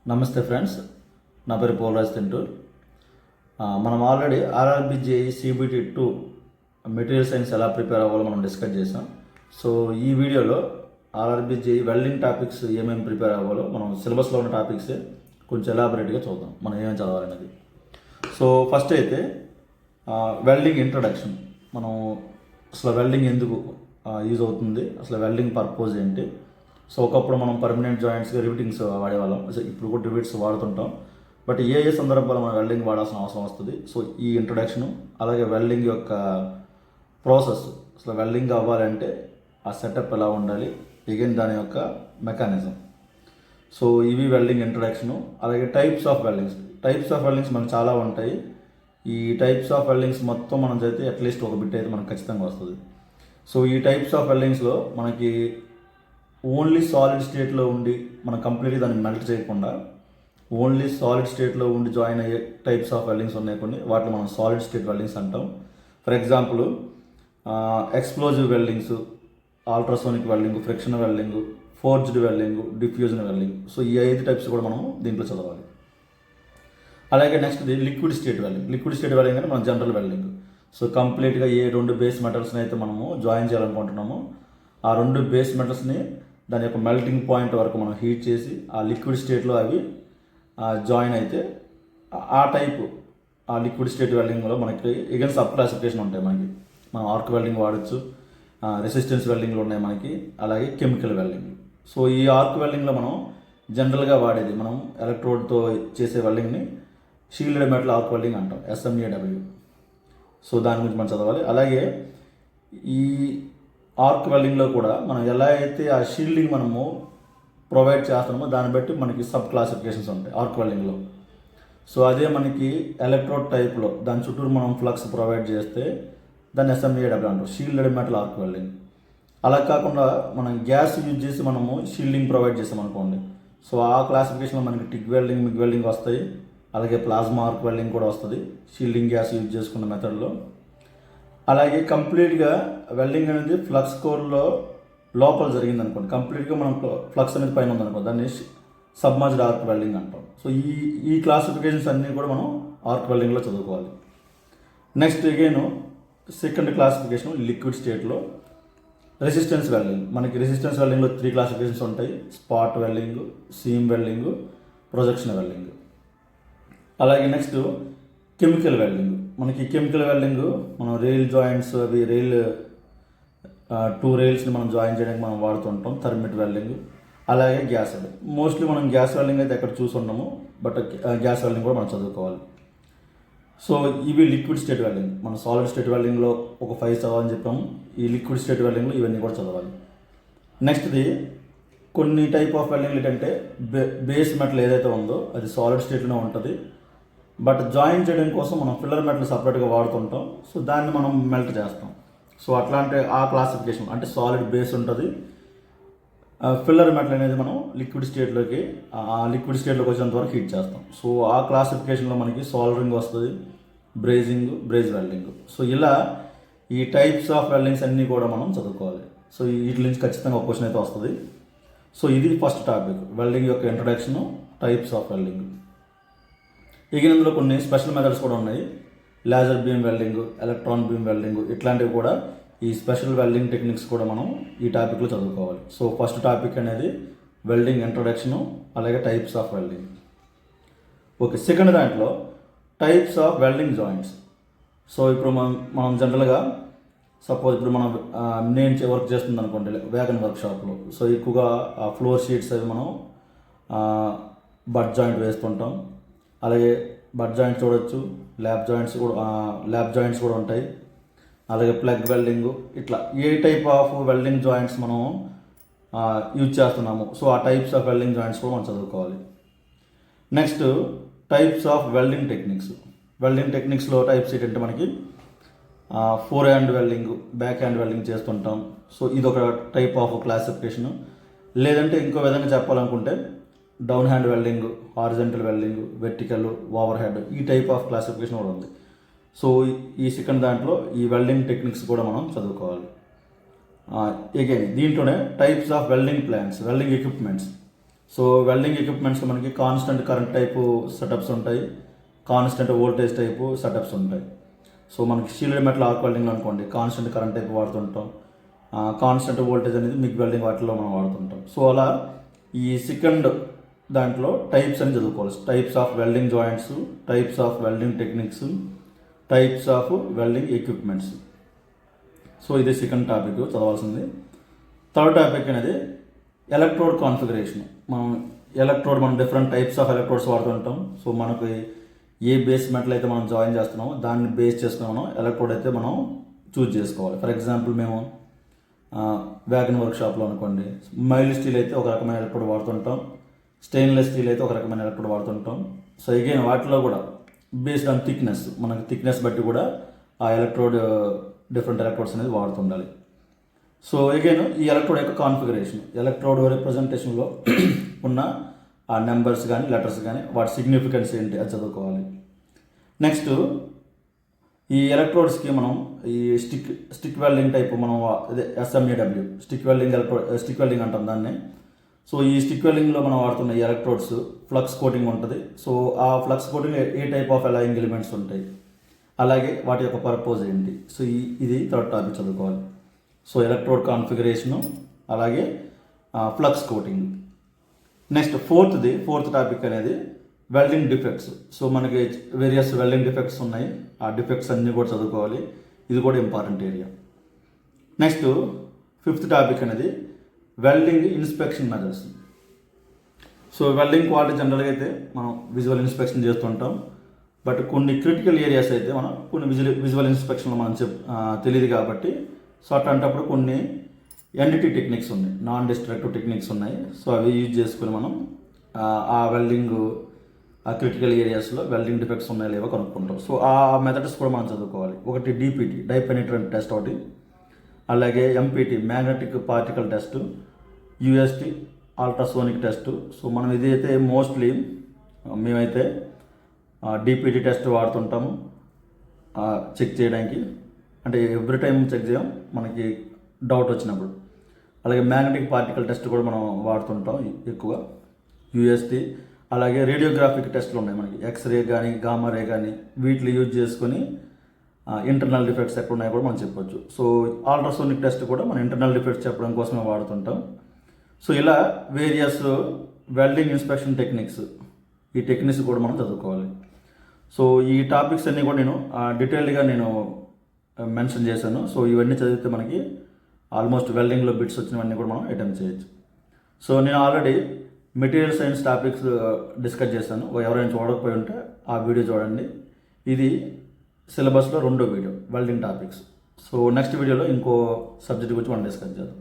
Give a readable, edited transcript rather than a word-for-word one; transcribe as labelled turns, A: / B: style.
A: నమస్తే ఫ్రెండ్స్, నా పేరు పోలరాజ్ తింటూర్. మనం ఆల్రెడీ ఆర్ఆర్బిజేఈ CBT2 మెటీరియల్ సైన్స్ ఎలా ప్రిపేర్ అవ్వాలో మనం డిస్కస్ చేసాం. సో ఈ వీడియోలో ఆర్ఆర్బిజేఈ వెల్డింగ్ టాపిక్స్ ఏమేమి ప్రిపేర్ అవ్వాలో మనం సిలబస్లో ఉన్న టాపిక్సే కొంచెం ఎలాబరేట్గా చూద్దాం, మనం ఏమేమి చదవాలనేది. సో ఫస్ట్ అయితే వెల్డింగ్ ఇంట్రడక్షన్. మనం అసలు వెల్డింగ్ ఎందుకు యూజ్ అవుతుంది, అసలు వెల్డింగ్ పర్పస్ ఏంటి. సో ఒకప్పుడు మనం పర్మనెంట్ జాయింట్స్గా రివిటింగ్స్ వాడేవాళ్ళం, ఇప్పుడు కూడా రివిట్స్ వాడుతుంటాం. బట్ ఏ సందర్భాల్లో మనం వెల్డింగ్ వాడాల్సిన అవసరం వస్తుంది. సో ఈ ఇంట్రడక్షను, అలాగే వెల్డింగ్ యొక్క ప్రాసెస్, అసలు వెల్డింగ్ అవ్వాలంటే ఆ సెటప్ ఎలా ఉండాలి, అగైన్ దాని యొక్క మెకానిజం. సో ఇవి వెల్డింగ్ ఇంట్రడక్షను. అలాగే టైప్స్ ఆఫ్ వెల్డింగ్స్ మనకు చాలా ఉంటాయి. ఈ టైప్స్ ఆఫ్ వెల్డింగ్స్ మొత్తం మనం చదివితే అట్లీస్ట్ ఒక బిట్ అయితే మనకు ఖచ్చితంగా వస్తుంది. సో ఈ టైప్స్ ఆఫ్ వెల్డింగ్స్లో మనకి ఓన్లీ సాలిడ్ స్టేట్లో ఉండి మనం కంప్లీట్గా దాన్ని మెల్ట్ చేయకుండా ఓన్లీ సాలిడ్ స్టేట్లో ఉండి జాయిన్ అయ్యే టైప్స్ ఆఫ్ వెల్డింగ్స్ ఉన్నాయి కొన్ని. వాటిని మనం సాలిడ్ స్టేట్ వెల్డింగ్స్ అంటాం. For example explosive weldings, ultrasonic welding, friction welding, forged welding, diffusion welding. So ఈ 5 టైప్స్ కూడా మనం దీంట్లో చదవాలి. అలాగే నెక్స్ట్ లిక్విడ్ స్టేట్ వెల్డింగ్ అంటే మన జనరల్ వెల్డింగ్. సో కంప్లీట్గా ఏ 2 బేస్ మెటల్స్ని అయితే మనము జాయిన్ చేయాలనుకుంటున్నామో ఆ 2 బేస్ మెటల్స్ని దాని యొక్క మెల్టింగ్ పాయింట్ వరకు మనం హీట్ చేసి ఆ లిక్విడ్ స్టేట్లో అవి జాయిన్ అయితే ఆ లిక్విడ్ స్టేట్ వెల్డింగ్లో మనకి ఎగైన్ సబ్ క్లాసిఫికేషన్ ఉంటాయి. మనం ఆర్క్ వెల్డింగ్ వాడచ్చు, రెసిస్టెన్స్ వెల్డింగ్లు ఉన్నాయి మనకి, అలాగే కెమికల్ వెల్డింగ్. సో ఈ ఆర్క్ వెల్డింగ్లో మనం జనరల్గా వాడేది, మనం ఎలక్ట్రోడ్తో చేసే వెల్డింగ్ని షీల్డెడ్ మెటల్ ఆర్క్ వెల్డింగ్ అంటాం, SMAW. సో దాని గురించి మనం చదవాలి. అలాగే ఈ ఆర్క్ వెల్డింగ్లో కూడా మనం ఎలా అయితే ఆ షీల్డింగ్ మనము ప్రొవైడ్ చేస్తున్నామో దాన్ని బట్టి మనకి సబ్ క్లాసిఫికేషన్స్ ఉంటాయి ఆర్క్ వెల్డింగ్లో. సో అదే మనకి ఎలక్ట్రోడ్ టైప్లో దాని చుట్టూరు మనం ఫ్లక్స్ ప్రొవైడ్ చేస్తే దాన్ని SMAW అంటారు, షీల్డెడ్ మెటల్ ఆర్క్ వెల్డింగ్. అలా కాకుండా మనం గ్యాస్ యూజ్ చేసి మనము షీల్డింగ్ ప్రొవైడ్ చేసాం అనుకోండి, సో ఆ క్లాసిఫికేషన్లో మనకి టిగ్ వెల్డింగ్, మిగ్ వెల్డింగ్ వస్తాయి. అలాగే ప్లాస్మా ఆర్క్ వెల్డింగ్ కూడా వస్తుంది షీల్డింగ్ గ్యాస్ యూజ్ చేసుకున్న మెథడ్లో. అలాగే కంప్లీట్గా వెల్డింగ్ అనేది ఫ్లక్స్ కోర్లో లోపల జరిగింది అనుకోండి, కంప్లీట్గా మనం ఫ్లక్స్ అనేది పైన ఉందనుకో, దాన్ని సబ్మర్జ్డ్ ఆర్క్ వెల్డింగ్ అంటాం. సో ఈ క్లాసిఫికేషన్స్ అన్నీ కూడా మనం ఆర్క్ వెల్డింగ్లో చదువుకోవాలి. Next again second classification liquid స్టేట్లో రెసిస్టెన్స్ వెల్డింగ్. మనకి రెసిస్టెన్స్ వెల్డింగ్లో 3 క్లాసిఫికేషన్స్ ఉంటాయి: spot welding, seam welding, projection welding. అలాగే నెక్స్ట్ కెమికల్ వెల్డింగ్. మనకి కెమికల్ వెల్డింగ్ మనం రైల్ జాయింట్స్, అవి 2 రైల్స్ని మనం జాయిన్ చేయడానికి మనం వాడుతుంటాం, థర్మిట్ వెల్డింగ్. అలాగే గ్యాస్ వెల్డింగ్. మోస్ట్లీ మనం గ్యాస్ వెల్డింగ్ అయితే ఎక్కడ చూసుంటాము, బట్ గ్యాస్ వెల్డింగ్ కూడా మనం చదువుకోవాలి. సో ఇవి లిక్విడ్ స్టేట్ వెల్డింగ్. మనం సాలిడ్ స్టేట్ వెల్డింగ్లో ఒక 5 చదవాలని చెప్పాము, ఈ లిక్విడ్ స్టేట్ వెల్డింగ్లో ఇవన్నీ కూడా చదవాలి. నెక్స్ట్ది కొన్ని టైప్ ఆఫ్ వెల్డింగ్ ఏంటంటే బేస్ మెటల్ ఏదైతే ఉందో అది సాలిడ్ స్టేట్లోనే ఉంటుంది, బట్ జాయిన్ చేయడం కోసం మనం ఫిల్లర్ మెటల్ సపరేట్గా వాడుతుంటాం. సో దాన్ని మనం మెల్ట్ చేస్తాం. సో అట్లాంటి ఆ క్లాసిఫికేషన్ అంటే సాలిడ్ బేస్ ఉంటుంది, ఫిల్లర్ మెటల్ అనేది మనం లిక్విడ్ స్టేట్లోకి వచ్చేంత వరకు హీట్ చేస్తాం. సో ఆ క్లాసిఫికేషన్లో మనకి సాల్డరింగ్ వస్తుంది, బ్రేజ్ వెల్డింగ్. సో ఇలా ఈ టైప్స్ ఆఫ్ వెల్డింగ్స్ అన్నీ కూడా మనం చదువుకోవాలి. సో వీటి నుంచి ఖచ్చితంగా ఒక క్వశ్చన్ అయితే వస్తుంది. సో ఇది ఫస్ట్ టాపిక్, వెల్డింగ్ యొక్క ఇంట్రడక్షను, టైప్స్ ఆఫ్ వెల్డింగ్. ఇక ఇందులో కొన్ని స్పెషల్ మెథడ్స్ కూడా ఉన్నాయి, laser beam welding, electron beam welding, ఇట్లాంటివి కూడా ఈ స్పెషల్ వెల్డింగ్ టెక్నిక్స్ కూడా మనం ఈ టాపిక్లో చదువుకోవాలి. సో ఫస్ట్ టాపిక్ అనేది వెల్డింగ్ ఇంట్రడక్షను, అలాగే types of welding. Okay, second దాంట్లో types of welding joints. So ఇప్పుడు మనం జనరల్గా సపోజ్ ఇప్పుడు మనం నేను వర్క్ చేస్తుంది అనుకోండి వ్యాగన్ వర్క్షాప్లో, సో ఎక్కువగా ఆ ఫ్లోర్ షీట్స్ అవి మనం బట్ జాయింట్ వేస్తుంటాం. అలాగే బట్ జాయింట్స్ చూడొచ్చు, ల్యాబ్ జాయింట్స్ కూడా ఉంటాయి. అలాగే ప్లగ్ వెల్డింగ్, ఇట్లా ఏ టైప్ ఆఫ్ వెల్డింగ్ జాయింట్స్ మనం యూజ్ చేస్తున్నాము, సో ఆ టైప్స్ ఆఫ్ వెల్డింగ్ జాయింట్స్ కూడా మనం చదువుకోవాలి. నెక్స్ట్ టైప్స్ ఆఫ్ వెల్డింగ్ టెక్నిక్స్లో టైప్స్ ఏంటంటే మనకి 4 hand welding, backhand welding చేస్తుంటాం. సో ఇది ఒక టైప్ ఆఫ్ క్లాసిఫికేషను. లేదంటే ఇంకో విధంగా చెప్పాలనుకుంటే down hand welding, horizontal welding, vertical, overhead, ఈ టైప్ ఆఫ్ క్లాసిఫికేషన్ కూడా ఉంది. సో ఈ సెకండ్ దాంట్లో ఈ వెల్డింగ్ టెక్నిక్స్ కూడా మనం చదువుకోవాలి. అగైన్ దీంట్లోనే types of welding plans, welding equipments. So welding equipments మనకి కాన్స్టెంట్ కరెంట్ టైపు సెటప్స్ ఉంటాయి, కాన్స్టెంట్ వోల్టేజ్ టైపు సెటప్స్ ఉంటాయి. సో మనకి షీల్డ్ మెటల్ ఆర్క్ వెల్డింగ్ అనుకోండి, కాన్స్టెంట్ కరెంట్ టైపు వాడుతుంటాం, కాన్స్టెంట్ వోల్టేజ్ అనేది మిగ్ వెల్డింగ్ వాటిలో మనం వాడుతుంటాం. సో అలా ఈ సెకండ్ దాంట్లో టైప్స్ అని చదువుకోవాలి. Types of welding joints, types of welding techniques, types of welding equipments. So ఇది సెకండ్ టాపిక్ చదవాల్సింది. థర్డ్ టాపిక్ అనేది ఎలక్ట్రోడ్ కాన్ఫిగరేషన్. మనం డిఫరెంట్ టైప్స్ ఆఫ్ ఎలక్ట్రోడ్స్ వాడుతుంటాం. సో మనకి ఏ బేస్ మెటల్ అయితే మనం జాయిన్ చేస్తున్నామో దాన్ని బేస్ చేసుకుని మనం ఎలక్ట్రోడ్ అయితే మనం చూజ్ చేసుకోవాలి. ఫర్ ఎగ్జాంపుల్ మేము వ్యాగన్ వర్క్షాప్లో అనుకోండి, మైల్డ్ స్టీల్ అయితే ఒక రకమైన ఎలక్ట్రోడ్ వాడుతుంటాం, స్టెయిన్లెస్ స్టీల్ అయితే ఒక రకమైన ఎలక్ట్రోడ్ వాడుతుంటాం. సో అగైన్ వాటిలో కూడా బేస్డ్ ఆన్ థిక్నెస్, మనకి థిక్నెస్ బట్టి కూడా ఆ ఎలక్ట్రోడ్ డిఫరెంట్ ఎలక్ట్రోడ్స్ అనేది వాడుతుండాలి. సో అగైన్ ఈ ఎలక్ట్రోడ్ యొక్క కాన్ఫిగరేషన్, ఎలక్ట్రోడ్ రిప్రజెంటేషన్లో ఉన్న ఆ నెంబర్స్ కానీ లెటర్స్ కానీ వాటి సిగ్నిఫికెన్స్ ఏంటి అది చదువుకోవాలి. నెక్స్ట్ ఈ ఎలక్ట్రోడ్స్కి మనం ఈ స్టిక్ వెల్డింగ్ టైప్ మనం అదే SMAW స్టిక్ వెల్డింగ్ అంటాం దాన్ని. సో ఈ స్టిక్ వెల్డింగ్లో మనం వాడుతున్న ఈ ఎలక్ట్రోడ్స్ ఫ్లక్స్ కోటింగ్ ఉంటుంది. సో ఆ ఫ్లక్స్ కోటింగ్ ఏ టైప్ ఆఫ్ అలయింగ్ ఎలిమెంట్స్ ఉంటాయి, అలాగే వాటి యొక్క పర్పస్ ఏంటి. సో ఇది థర్డ్ టాపిక్ చదువుకోవాలి. సో ఎలక్ట్రోడ్ కాన్ఫిగరేషను, అలాగే flux coating. Next fourth topic అనేది వెల్డింగ్ డిఫెక్ట్స్. సో మనకి వేరియస్ వెల్డింగ్ డిఫెక్ట్స్ ఉన్నాయి, ఆ డిఫెక్ట్స్ అన్నీ కూడా చదువుకోవాలి. ఇది కూడా important area. Next fifth topic అనేది welding inspection methods. So welding quality జనరల్గా అయితే మనం విజువల్ ఇన్స్పెక్షన్ చేస్తుంటాం, బట్ కొన్ని క్రిటికల్ ఏరియాస్ అయితే మనం కొన్ని విజువల్ ఇన్స్పెక్షన్లో మనం తెలియదు కాబట్టి, సో అట్లాంటప్పుడు కొన్ని NDT టెక్నిక్స్ ఉన్నాయి, నాన్ డిస్ట్రక్టివ్ టెక్నిక్స్ ఉన్నాయి. సో అవి యూజ్ చేసుకుని మనం ఆ వెల్డింగ్ ఆ క్రిటికల్ ఏరియాస్లో వెల్డింగ్ డిఫెక్ట్స్ ఉన్నాయో లేవో కనుక్కుంటాం. సో ఆ మెథడ్స్ కూడా మనం చదువుకోవాలి. ఒకటి DPT డై పెనిట్రెంట్ టెస్ట్ ఒకటి, అలాగే MPT magnetic particle test, UST ultrasonic test. So మనం ఇది అయితే మోస్ట్లీ మేమైతే DPT టెస్ట్ వాడుతుంటాము చెక్ చేయడానికి. అంటే ఎవ్రీ టైం చెక్ చేయం, మనకి డౌట్ వచ్చినప్పుడు. అలాగే మ్యాగ్నెటిక్ పార్టికల్ టెస్ట్ కూడా మనం వాడుతుంటాం ఎక్కువ, UST. అలాగే రేడియోగ్రాఫిక్ టెస్ట్లు ఉన్నాయి మనకి, ఎక్స్రే కానీ గామా రే కానీ, వీటిని యూజ్ చేసుకొని ఇంటర్నల్ డిఫెక్ట్స్ ఎక్కడ ఉన్నాయో కూడా మనం చెప్పొచ్చు. సో అల్ట్రాసోనిక్ టెస్ట్ కూడా మనం ఇంటర్నల్ డిఫెక్ట్స్ చెప్పడం కోసమే వాడుతుంటాం. సో ఇలా వేరియస్ వెల్డింగ్ ఇన్స్పెక్షన్ టెక్నిక్స్, ఈ టెక్నిక్స్ కూడా మనం చదువుకోవాలి. సో ఈ టాపిక్స్ అన్నీ కూడా నేను డీటెయిల్డ్గా మెన్షన్ చేశాను. సో ఇవన్నీ చదివితే మనకి ఆల్మోస్ట్ వెల్డింగ్లో బిట్స్ వచ్చినవన్నీ కూడా మనం అటెంప్ట్ చేయొచ్చు. సో నేను already material science topics discuss చేశాను, ఎవరైనా చూడకపోయి ఉంటే ఆ వీడియో చూడండి. ఇది సిలబస్లో 2వ video welding topics. So next వీడియోలో ఇంకో సబ్జెక్ట్ గురించి మనం డిస్కస్ చేద్దాం.